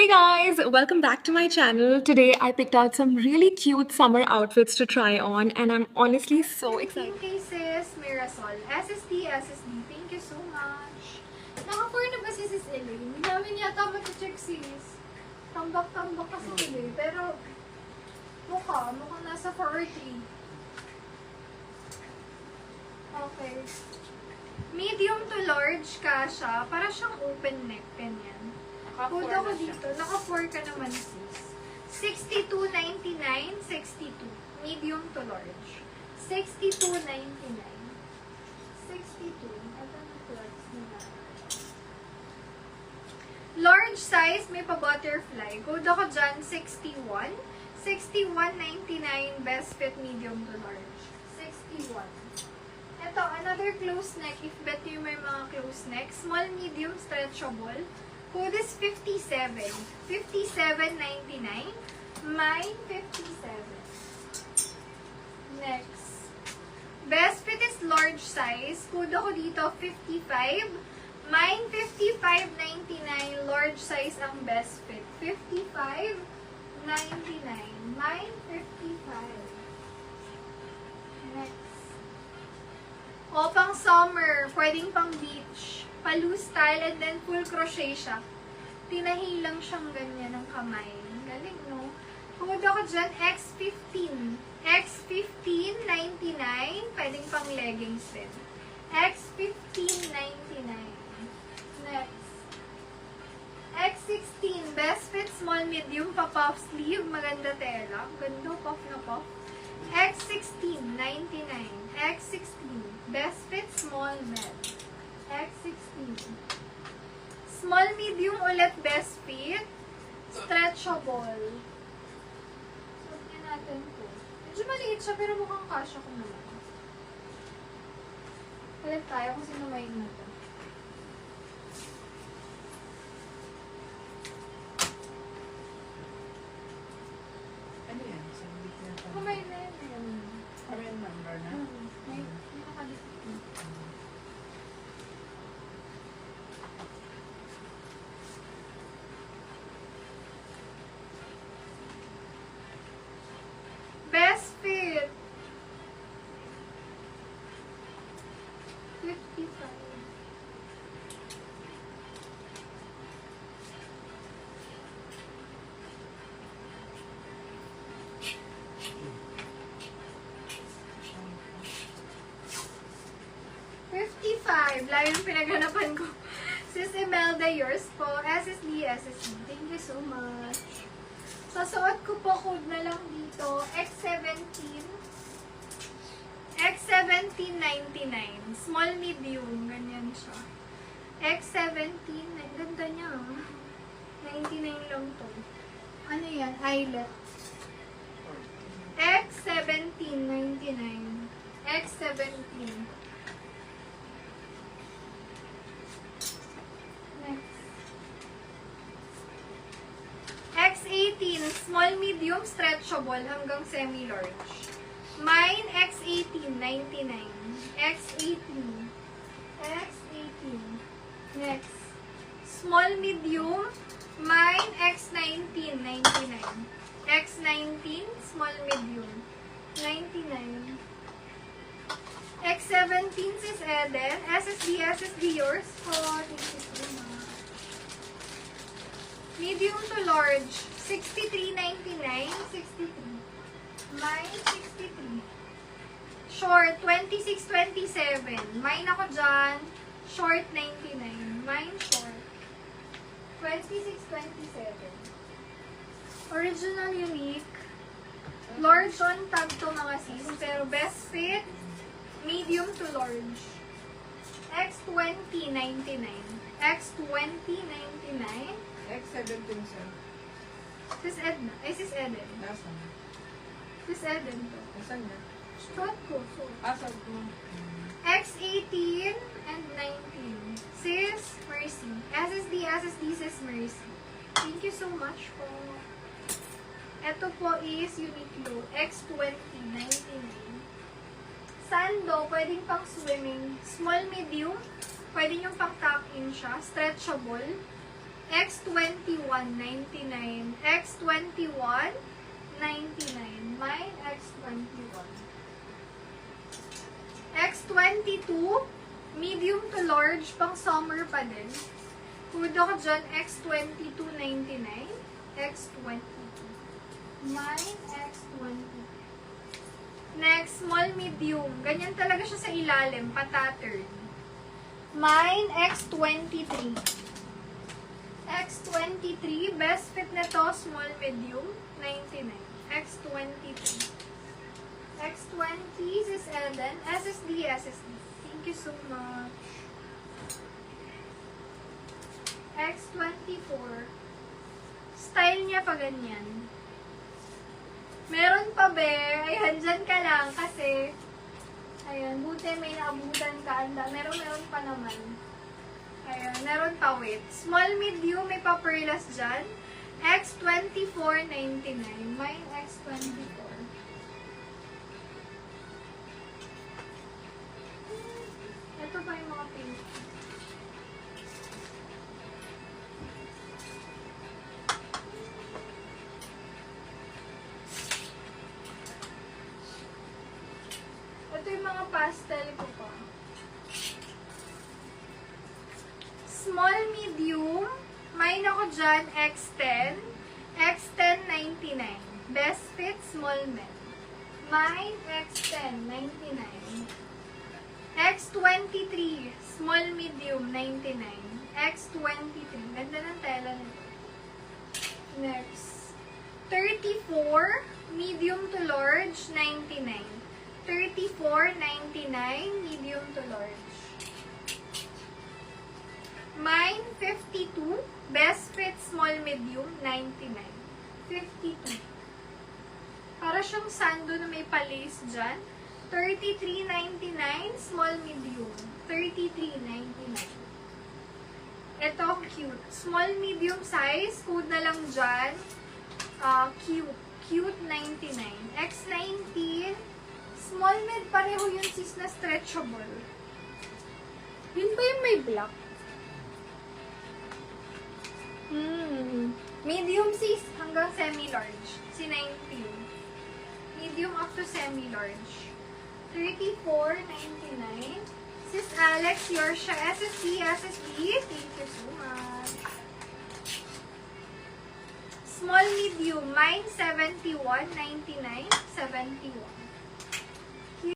Hey guys, welcome back to my channel. Today I picked out some really cute summer outfits to try on and I'm honestly so excited. Team cases, Mirasol. SSD, SSD. Thank you so much. Naka-4 na ba si Sis Elaine? Hindi namin yata mati-check sis. Tambak-tambak kasi today. Pero, mukhang nasa 40. Okay. Medium to large ka siya. Para siyang open neck. Ganyan. Pud ako dito. Naka-4 ka naman sis. 62.99, 62. Medium to large. 62.99. 62. Ito na plus nila. Large size, may pa-butterfly. Code ako dyan, 61. 61.99, best fit medium to large. 61. Ito, another close neck. If bet you may mga close neck. Small, medium, stretchable. Code is 57. 57.99. Mine, 57. Next. Best fit is large size. Code ako dito, 55. Mine, 55.99. Large size ang best fit. 55.99. Mine, 55. Next. O, pang summer. Pwedeng pang beach. Pa-loose style and then full crochet siya. Tinahi lang siyang ganyan ng kamay. Galing, no? Code ako dyan, X15. X15.99. Pwedeng pang leggings din. X15.99. Next. X16. Best fit, small, medium, pa-puff sleeve. Maganda tela. Ganda, puff na puff. X16.99. X16. Best fit, small, med. X16. Small, medium ulit, best fit. Stretchable. Suot niya natin po. Medyo maliit siya, pero mukhang kasya ko naman. Ulit tayo kung sino may na to. Ano yan? Sabit na ito. Kumay na yun. Ano yung number na? May nakadikit. Best fit. 55. Layo yung pinaghanapan ko. Sis Imelda, yours po. SSD, SSD. Thank you so much. Sasuot ko po code na lang dito. X17. X17.99. Small, medium. Ganyan siya. X17. Ang ganda niya. 99 lang to. Ano yan? Eyelet. X17.99. X17. X18, small, medium, stretchable, hanggang semi-large. Mine, X18, 99. X18. X18. Next. Small, medium, mine, X19, 99. X19, small, medium, 99. X17, sis Eden. SSD, SSD, yours po. Thank you so much. Medium to large, 63.99, 63. Mine, 63. Short, 26.27. Mine ako dyan, short, 99. Mine, short, 26.27. Original, unique. Large on tag to mga sis, pero best fit, medium to large. X20.99. X20.99. X17 sir. Sis Edna. Ay, Sis Eden. Nasaan? Sis Eden to. Nasaan niya? Suot ko. Suot. Asal ko. X18 and 19. Sis Mercy. SSD, SSD, Sis Mercy. Thank you so much po. Ito po is Uniqlo. X20, 99. Sando, pwedeng pang swimming. Small, medium. Pwede nyo pang tuck in siya. Stretchable. X21, 99. X21, 99. Mine, X21. X22, medium to large, pang summer pa din. Hudo ko dyan, X22, 99. X22. Mine, X22. Next, small, medium. Ganyan talaga siya sa ilalim, pattern. Mine, X23. X23, best fit na to, small, medium, 99. X23. X20, Sis Ellen. SSD, SSD. Thank you so much. X24. Style niya pa ganyan. Meron pa, be. Ayan, dyan ka lang kasi ayan, buti may naabutan ka. Meron pa naman. Ayan, meron pa, wait. Small, medium, may paperless dyan. X24, 99. Mine, X24. Ito pa yung mga pink. Ito yung mga pastel ko pa. Small, medium. Mine ako dyan, X10. X10, 99. Best fit, small men. Mine, X10, 99. X23, small, medium, 99. X23. Ganda ng tela nito. Next. 34, medium to large, 99. 34, 99, medium to large. Mine, 52. Best fit, small, medium, 99. 52. Para siyang sando na may palace dyan. 33.99, small, medium. 33.99. Ito, cute. Small, medium size. Code na lang dyan. Cute. Cute, 99. X19. Small, mid. Pareho yun, sis, na stretchable. Yun ba yung may black? Medium, sis. Hanggang semi-large. Si 19. Medium up to semi-large. 34.99. Sis Alex, your siya. SSD. Thank you so much. Small, medium. Mine, 71.99. 71.